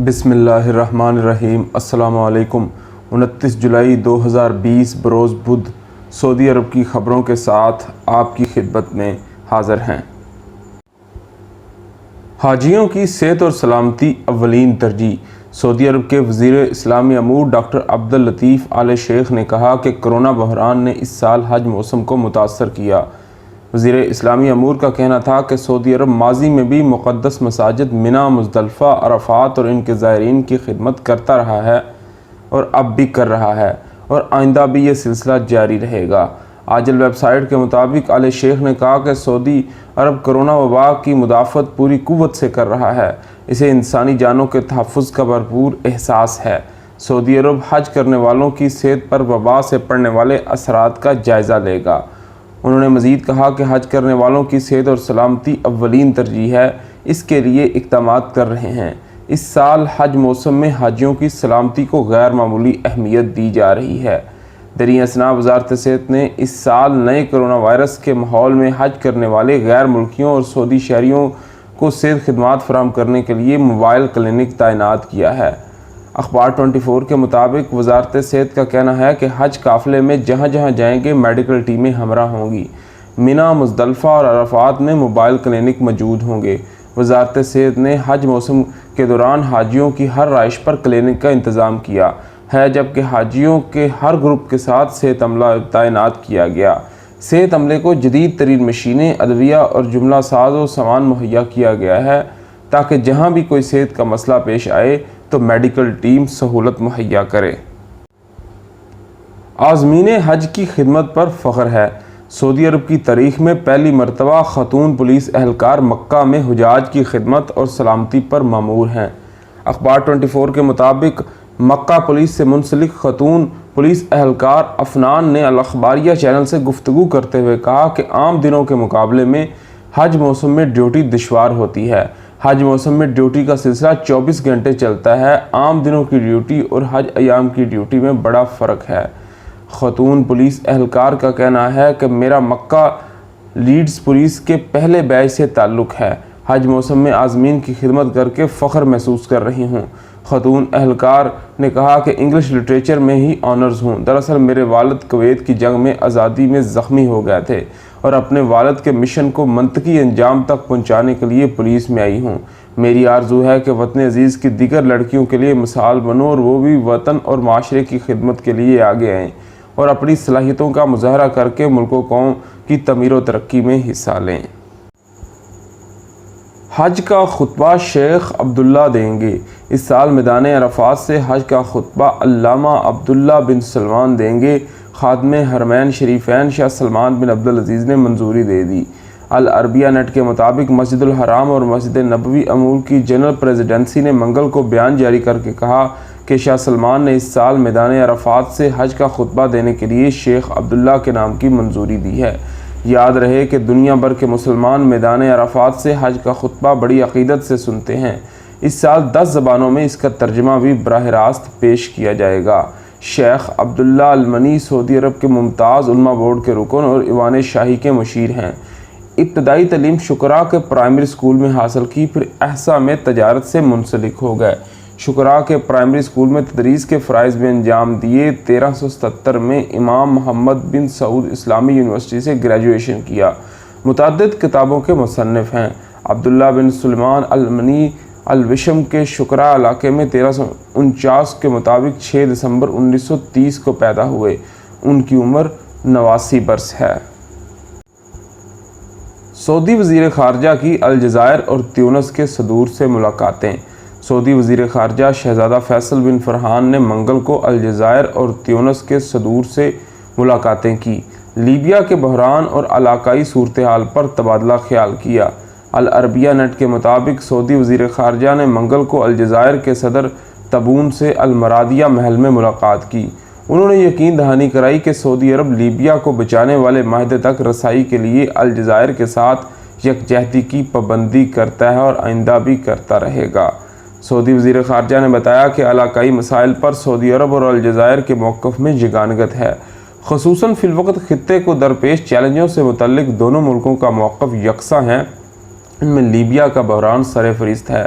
بسم اللہ الرحمن الرحیم۔ السلام علیکم۔ 29 جولائی 2020 بروز بدھ سعودی عرب کی خبروں کے ساتھ آپ کی خدمت میں حاضر ہیں۔ حاجیوں کی صحت اور سلامتی اولین ترجیح۔ سعودی عرب کے وزیر اسلامی امور ڈاکٹر عبداللطیف آل شیخ نے کہا کہ کرونا بحران نے اس سال حج موسم کو متاثر کیا۔ وزیر اسلامی امور کا کہنا تھا کہ سعودی عرب ماضی میں بھی مقدس مساجد منا، مزدلفہ، عرفات اور ان کے زائرین کی خدمت کرتا رہا ہے اور اب بھی کر رہا ہے اور آئندہ بھی یہ سلسلہ جاری رہے گا۔ آجل ویب سائٹ کے مطابق آل شیخ نے کہا کہ سعودی عرب کرونا وبا کی مدافعت پوری قوت سے کر رہا ہے۔ اسے انسانی جانوں کے تحفظ کا بھرپور احساس ہے۔ سعودی عرب حج کرنے والوں کی صحت پر وبا سے پڑنے والے اثرات کا جائزہ لے گا۔ انہوں نے مزید کہا کہ حج کرنے والوں کی صحت اور سلامتی اولین ترجیح ہے، اس کے لیے اقدامات کر رہے ہیں۔ اس سال حج موسم میں حاجیوں کی سلامتی کو غیر معمولی اہمیت دی جا رہی ہے۔ دریں اثنا وزارت صحت نے اس سال نئے کرونا وائرس کے ماحول میں حج کرنے والے غیر ملکیوں اور سعودی شہریوں کو صحت خدمات فراہم کرنے کے لیے موبائل کلینک تعینات کیا ہے۔ اخبار 24 کے مطابق وزارت صحت کا کہنا ہے کہ حج قافلے میں جہاں جہاں جائیں گے میڈیکل ٹیمیں ہمراہ ہوں گی۔ منا، مزدلفہ اور عرفات میں موبائل کلینک موجود ہوں گے۔ وزارت صحت نے حج موسم کے دوران حاجیوں کی ہر رہائش پر کلینک کا انتظام کیا ہے، جبکہ حاجیوں کے ہر گروپ کے ساتھ صحت عملہ تعینات کیا گیا۔ صحت عملے کو جدید ترین مشینیں، ادویہ اور جملہ ساز و سامان مہیا کیا گیا ہے تاکہ جہاں بھی کوئی صحت کا مسئلہ پیش آئے تو میڈیکل ٹیم سہولت مہیا کرے۔ عازمین حج کی خدمت پر فخر ہے۔ سعودی عرب کی تاریخ میں پہلی مرتبہ خاتون پولیس اہلکار مکہ میں حجاج کی خدمت اور سلامتی پر مامور ہیں۔ اخبار 24 کے مطابق مکہ پولیس سے منسلک خاتون پولیس اہلکار افنان نے الاخباریہ چینل سے گفتگو کرتے ہوئے کہا کہ عام دنوں کے مقابلے میں حج موسم میں ڈیوٹی دشوار ہوتی ہے۔ حج موسم میں ڈیوٹی کا سلسلہ 24 گھنٹے چلتا ہے۔ عام دنوں کی ڈیوٹی اور حج ایام کی ڈیوٹی میں بڑا فرق ہے۔ خاتون پولیس اہلکار کا کہنا ہے کہ میرا مکہ لیڈز پولیس کے پہلے بیچ سے تعلق ہے۔ حج موسم میں عازمین کی خدمت کر کے فخر محسوس کر رہی ہوں۔ خاتون اہلکار نے کہا کہ انگلش لٹریچر میں ہی آنرز ہوں۔ دراصل میرے والد کویت کی جنگ میں آزادی میں زخمی ہو گئے تھے اور اپنے والد کے مشن کو منطقی انجام تک پہنچانے کے لیے پولیس میں آئی ہوں۔ میری آرزو ہے کہ وطن عزیز کی دیگر لڑکیوں کے لیے مثال بنوں اور وہ بھی وطن اور معاشرے کی خدمت کے لیے آگے آئیں اور اپنی صلاحیتوں کا مظاہرہ کر کے ملک و قوم کی تعمیر و ترقی میں حصہ لیں۔ حج کا خطبہ شیخ عبداللہ دیں گے۔ اس سال میدان عرفات سے حج کا خطبہ علامہ عبداللہ بن سلمان دیں گے۔ خادم حرمین شریفین شاہ سلمان بن عبدالعزیز نے منظوری دے دی۔ العربیہ نیٹ کے مطابق مسجد الحرام اور مسجد نبوی امور کی جنرل پریزیڈنسی نے منگل کو بیان جاری کر کے کہا کہ شاہ سلمان نے اس سال میدان عرفات سے حج کا خطبہ دینے کے لیے شیخ عبداللہ کے نام کی منظوری دی ہے۔ یاد رہے کہ دنیا بھر کے مسلمان میدان عرفات سے حج کا خطبہ بڑی عقیدت سے سنتے ہیں۔ اس سال 10 زبانوں میں اس کا ترجمہ بھی براہ راست پیش کیا جائے گا۔ شیخ عبداللہ المنی سعودی عرب کے ممتاز علماء بورڈ کے رکن اور ایوان شاہی کے مشیر ہیں۔ ابتدائی تعلیم شکراء کے پرائمری اسکول میں حاصل کی، پھر احسا میں تجارت سے منسلک ہو گئے۔ شکراء کے پرائمری اسکول میں تدریس کے فرائض بھی انجام دیے۔ 1377 میں امام محمد بن سعود اسلامی یونیورسٹی سے گریجویشن کیا۔ متعدد کتابوں کے مصنف ہیں۔ عبداللہ بن سلمان المنی الوشم کے شکراء علاقے میں 1349 کے مطابق 6 دسمبر 1930 کو پیدا ہوئے۔ ان کی عمر 89 برس ہے۔ سعودی وزیر خارجہ کی الجزائر اور تیونس کے صدور سے ملاقاتیں۔ سعودی وزیر خارجہ شہزادہ فیصل بن فرحان نے منگل کو الجزائر اور تیونس کے صدور سے ملاقاتیں کی۔ لیبیا کے بحران اور علاقائی صورتحال پر تبادلہ خیال کیا۔ العربیہ نیٹ کے مطابق سعودی وزیر خارجہ نے منگل کو الجزائر کے صدر تبون سے المرادیہ محل میں ملاقات کی۔ انہوں نے یقین دہانی کرائی کہ سعودی عرب لیبیا کو بچانے والے معاہدے تک رسائی کے لیے الجزائر کے ساتھ یکجہتی کی پابندی کرتا ہے اور آئندہ بھی کرتا رہے گا۔ سعودی وزیر خارجہ نے بتایا کہ علاقائی مسائل پر سعودی عرب اور الجزائر کے موقف میں یگانگت ہے، خصوصاً فی الوقت خطے کو درپیش چیلنجوں سے متعلق دونوں ملکوں کا موقف یکساں ہے۔ ان میں لیبیا کا بحران سرفہرست ہے۔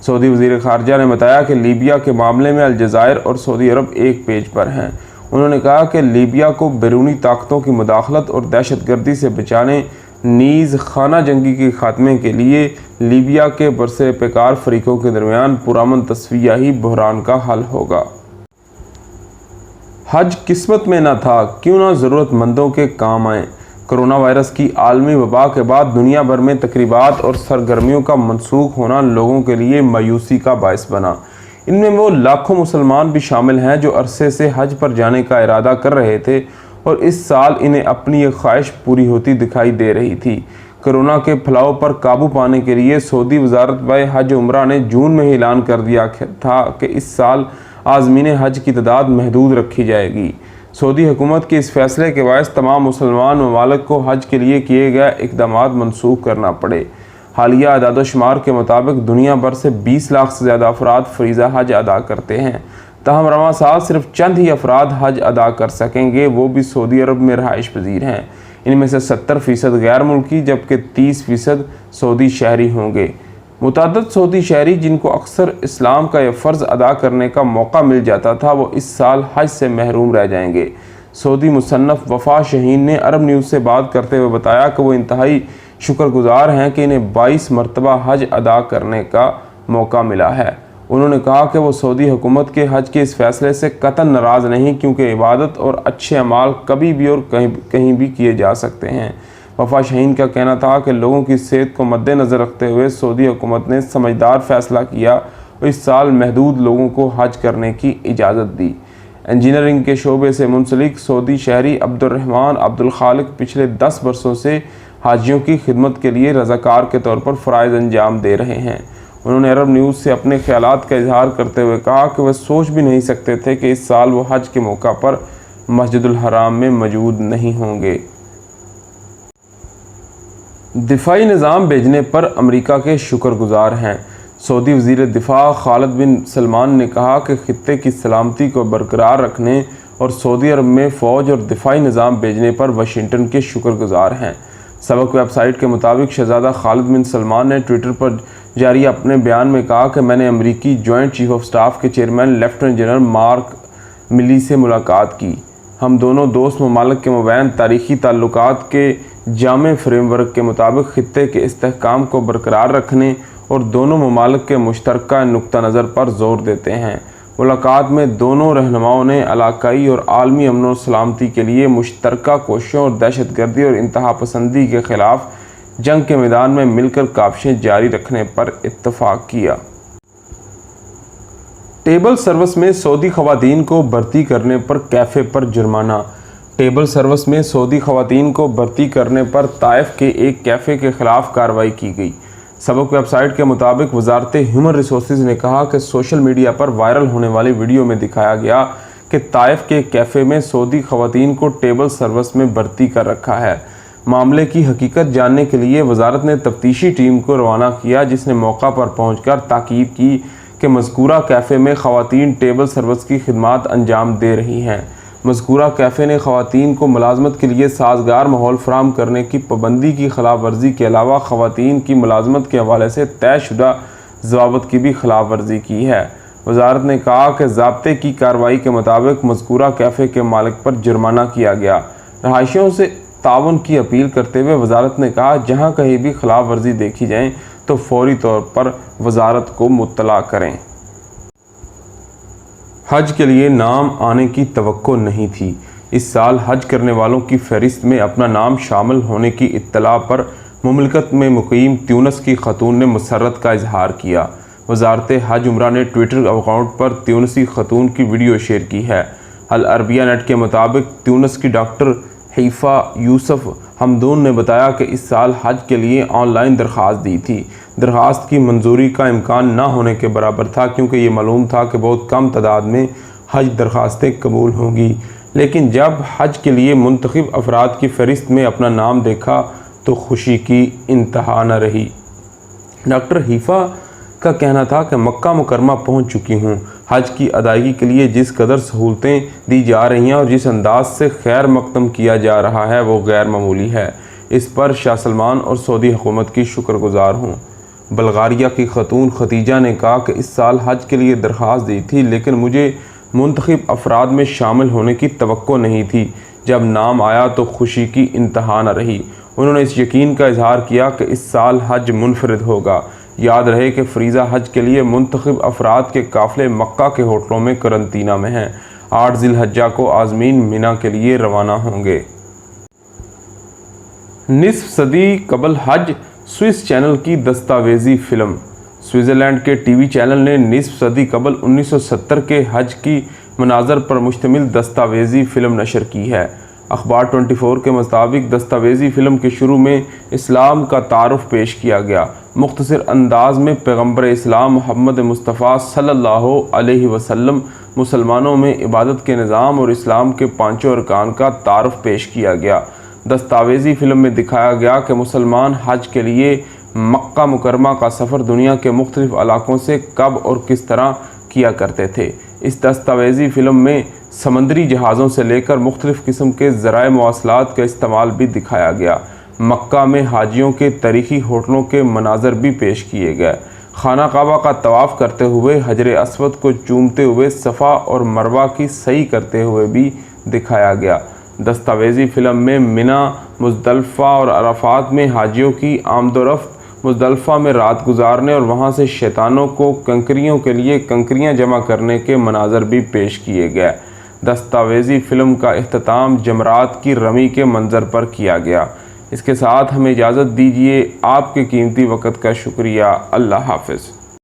سعودی وزیر خارجہ نے بتایا کہ لیبیا کے معاملے میں الجزائر اور سعودی عرب ایک پیج پر ہیں۔ انہوں نے کہا کہ لیبیا کو بیرونی طاقتوں کی مداخلت اور دہشت گردی سے بچانے نیز خانہ جنگی کے خاتمے کے لیے لیبیا کے برسر پیکار فریقوں کے درمیان پرامن تصفیہ ہی بحران کا حل ہوگا۔ حج قسمت میں نہ تھا، کیوں نہ ضرورت مندوں کے کام آئیں۔ کرونا وائرس کی عالمی وبا کے بعد دنیا بھر میں تقریبات اور سرگرمیوں کا منسوخ ہونا لوگوں کے لیے مایوسی کا باعث بنا۔ ان میں وہ لاکھوں مسلمان بھی شامل ہیں جو عرصے سے حج پر جانے کا ارادہ کر رہے تھے اور اس سال انہیں اپنی یہ خواہش پوری ہوتی دکھائی دے رہی تھی۔ کرونا کے پھیلاؤ پر قابو پانے کے لیے سعودی وزارت حج عمرہ نے جون میں ہی اعلان کر دیا تھا کہ اس سال عازمین حج کی تعداد محدود رکھی جائے گی۔ سعودی حکومت کے اس فیصلے کے باعث تمام مسلمان ممالک کو حج کے لیے کیے گئے اقدامات منسوخ کرنا پڑے۔ حالیہ اعداد و شمار کے مطابق دنیا بھر سے 20 لاکھ سے زیادہ افراد فریضہ حج ادا کرتے ہیں، تاہم رواں سال صرف چند ہی افراد حج ادا کر سکیں گے، وہ بھی سعودی عرب میں رہائش پذیر ہیں۔ ان میں سے 70% غیر ملکی جبکہ 30% سعودی شہری ہوں گے۔ متعدد سعودی شہری جن کو اکثر اسلام کا یہ فرض ادا کرنے کا موقع مل جاتا تھا، وہ اس سال حج سے محروم رہ جائیں گے۔ سعودی مصنف وفا شاہین نے عرب نیوز سے بات کرتے ہوئے بتایا کہ وہ انتہائی شکر گزار ہیں کہ انہیں 22 مرتبہ حج ادا کرنے کا موقع ملا ہے۔ انہوں نے کہا کہ وہ سعودی حکومت کے حج کے اس فیصلے سے قطعاً ناراض نہیں، کیونکہ عبادت اور اچھے اعمال کبھی بھی اور کہیں بھی کیے جا سکتے ہیں۔ وفا شاہین کا کہنا تھا کہ لوگوں کی صحت کو مد نظر رکھتے ہوئے سعودی حکومت نے سمجھدار فیصلہ کیا اور اس سال محدود لوگوں کو حج کرنے کی اجازت دی۔ انجینئرنگ کے شعبے سے منسلک سعودی شہری عبدالرحمن عبدالخالق پچھلے 10 برسوں سے حاجیوں کی خدمت کے لیے رضاکار کے طور پر فرائض انجام دے رہے ہیں۔ انہوں نے عرب نیوز سے اپنے خیالات کا اظہار کرتے ہوئے کہا کہ وہ سوچ بھی نہیں سکتے تھے کہ اس سال وہ حج کے موقع پر مسجد الحرام میں موجود نہیں ہوں گے۔ دفاعی نظام بھیجنے پر امریکہ کے شکر گزار ہیں۔ سعودی وزیر دفاع خالد بن سلمان نے کہا کہ خطے کی سلامتی کو برقرار رکھنے اور سعودی عرب میں فوج اور دفاعی نظام بھیجنے پر واشنگٹن کے شکر گزار ہیں۔ سبق ویب سائٹ کے مطابق شہزادہ خالد بن سلمان نے ٹویٹر پر جاری اپنے بیان میں کہا کہ میں نے امریکی جوائنٹ چیف آف سٹاف کے چیئرمین لیفٹیننٹ جنرل مارک ملی سے ملاقات کی۔ ہم دونوں دوست ممالک کے مابین تاریخی تعلقات کے جامع فریم ورک کے مطابق خطے کے استحکام کو برقرار رکھنے اور دونوں ممالک کے مشترکہ نقطہ نظر پر زور دیتے ہیں۔ ملاقات میں دونوں رہنماؤں نے علاقائی اور عالمی امن و سلامتی کے لیے مشترکہ کوششوں اور دہشت گردی اور انتہا پسندی کے خلاف جنگ کے میدان میں مل کر کاوشیں جاری رکھنے پر اتفاق کیا۔ ٹیبل سروس میں سعودی خواتین کو بھرتی کرنے پر کیفے پر جرمانہ۔ ٹیبل سروس میں سعودی خواتین کو بھرتی کرنے پر طائف کے ایک کیفے کے خلاف کارروائی کی گئی۔ سبق ویب سائٹ کے مطابق وزارت ہیومن ریسورسز نے کہا کہ سوشل میڈیا پر وائرل ہونے والی ویڈیو میں دکھایا گیا کہ طائف کے کیفے میں سعودی خواتین کو ٹیبل سروس میں بھرتی کر رکھا ہے۔ معاملے کی حقیقت جاننے کے لیے وزارت نے تفتیشی ٹیم کو روانہ کیا، جس نے موقع پر پہنچ کر تاکید کی کہ مذکورہ کیفے میں خواتین ٹیبل سروس کی خدمات انجام دے رہی ہیں۔ مذکورہ کیفے نے خواتین کو ملازمت کے لیے سازگار ماحول فراہم کرنے کی پابندی کی خلاف ورزی کے علاوہ خواتین کی ملازمت کے حوالے سے طے شدہ ضوابط کی بھی خلاف ورزی کی ہے۔ وزارت نے کہا کہ ضابطے کی کارروائی کے مطابق مذکورہ کیفے کے مالک پر جرمانہ کیا گیا۔ رہائشیوں سے تعاون کی اپیل کرتے ہوئے وزارت نے کہا جہاں کہیں بھی خلاف ورزی دیکھی جائیں تو فوری طور پر وزارت کو مطلع کریں۔ حج کے لیے نام آنے کی توقع نہیں تھی۔ اس سال حج کرنے والوں کی فہرست میں اپنا نام شامل ہونے کی اطلاع پر مملکت میں مقیم تیونس کی خاتون نے مسرت کا اظہار کیا۔ وزارت حج عمرہ نے ٹویٹر اکاؤنٹ پر تیونسی خاتون کی ویڈیو شیئر کی ہے۔ العربیہ نیٹ کے مطابق تیونس کی ڈاکٹر حیفا یوسف حمدون نے بتایا کہ اس سال حج کے لیے آن لائن درخواست دی تھی۔ درخواست کی منظوری کا امکان نہ ہونے کے برابر تھا، کیونکہ یہ معلوم تھا کہ بہت کم تعداد میں حج درخواستیں قبول ہوں گی، لیکن جب حج کے لیے منتخب افراد کی فہرست میں اپنا نام دیکھا تو خوشی کی انتہا نہ رہی۔ ڈاکٹر حیفا کا کہنا تھا کہ مکہ مکرمہ پہنچ چکی ہوں۔ حج کی ادائیگی کے لیے جس قدر سہولتیں دی جا رہی ہیں اور جس انداز سے خیر مقدم کیا جا رہا ہے وہ غیر معمولی ہے۔ اس پر شاہ سلمان اور سعودی حکومت کی شکر گزار ہوں۔ بلغاریہ کی خاتون ختیجہ نے کہا کہ اس سال حج کے لیے درخواست دی تھی لیکن مجھے منتخب افراد میں شامل ہونے کی توقع نہیں تھی۔ جب نام آیا تو خوشی کی انتہا نہ رہی۔ انہوں نے اس یقین کا اظہار کیا کہ اس سال حج منفرد ہوگا۔ یاد رہے کہ فریضہ حج کے لیے منتخب افراد کے قافلے مکہ کے ہوٹلوں میں قرنطینہ میں ہیں۔ 8 ذی الحجہ کو عازمین مینا کے لیے روانہ ہوں گے۔ نصف صدی قبل حج، سوئس چینل کی دستاویزی فلم۔ سوئٹزرلینڈ کے ٹی وی چینل نے نصف صدی قبل 1970 کے حج کی مناظر پر مشتمل دستاویزی فلم نشر کی ہے۔ اخبار 24 کے مطابق دستاویزی فلم کے شروع میں اسلام کا تعارف پیش کیا گیا۔ مختصر انداز میں پیغمبر اسلام محمد مصطفیٰ صلی اللہ علیہ وسلم، مسلمانوں میں عبادت کے نظام اور اسلام کے 5 ارکان کا تعارف پیش کیا گیا۔ دستاویزی فلم میں دکھایا گیا کہ مسلمان حج کے لیے مکہ مکرمہ کا سفر دنیا کے مختلف علاقوں سے کب اور کس طرح کیا کرتے تھے۔ اس دستاویزی فلم میں سمندری جہازوں سے لے کر مختلف قسم کے ذرائع مواصلات کا استعمال بھی دکھایا گیا۔ مکہ میں حاجیوں کے تاریخی ہوٹلوں کے مناظر بھی پیش کیے گئے۔ خانہ کعبہ کا طواف کرتے ہوئے، حجر اسود کو چومتے ہوئے، صفا اور مروہ کی سعی کرتے ہوئے بھی دکھایا گیا۔ دستاویزی فلم میں منا، مزدلفہ اور عرفات میں حاجیوں کی آمد و رفت، مزدلفہ میں رات گزارنے اور وہاں سے شیطانوں کو کنکریوں کے لیے کنکریاں جمع کرنے کے مناظر بھی پیش کیے گئے۔ دستاویزی فلم کا اختتام جمرات کی رمی کے منظر پر کیا گیا۔ اس کے ساتھ ہمیں اجازت دیجیے۔ آپ کے قیمتی وقت کا شکریہ۔ اللہ حافظ۔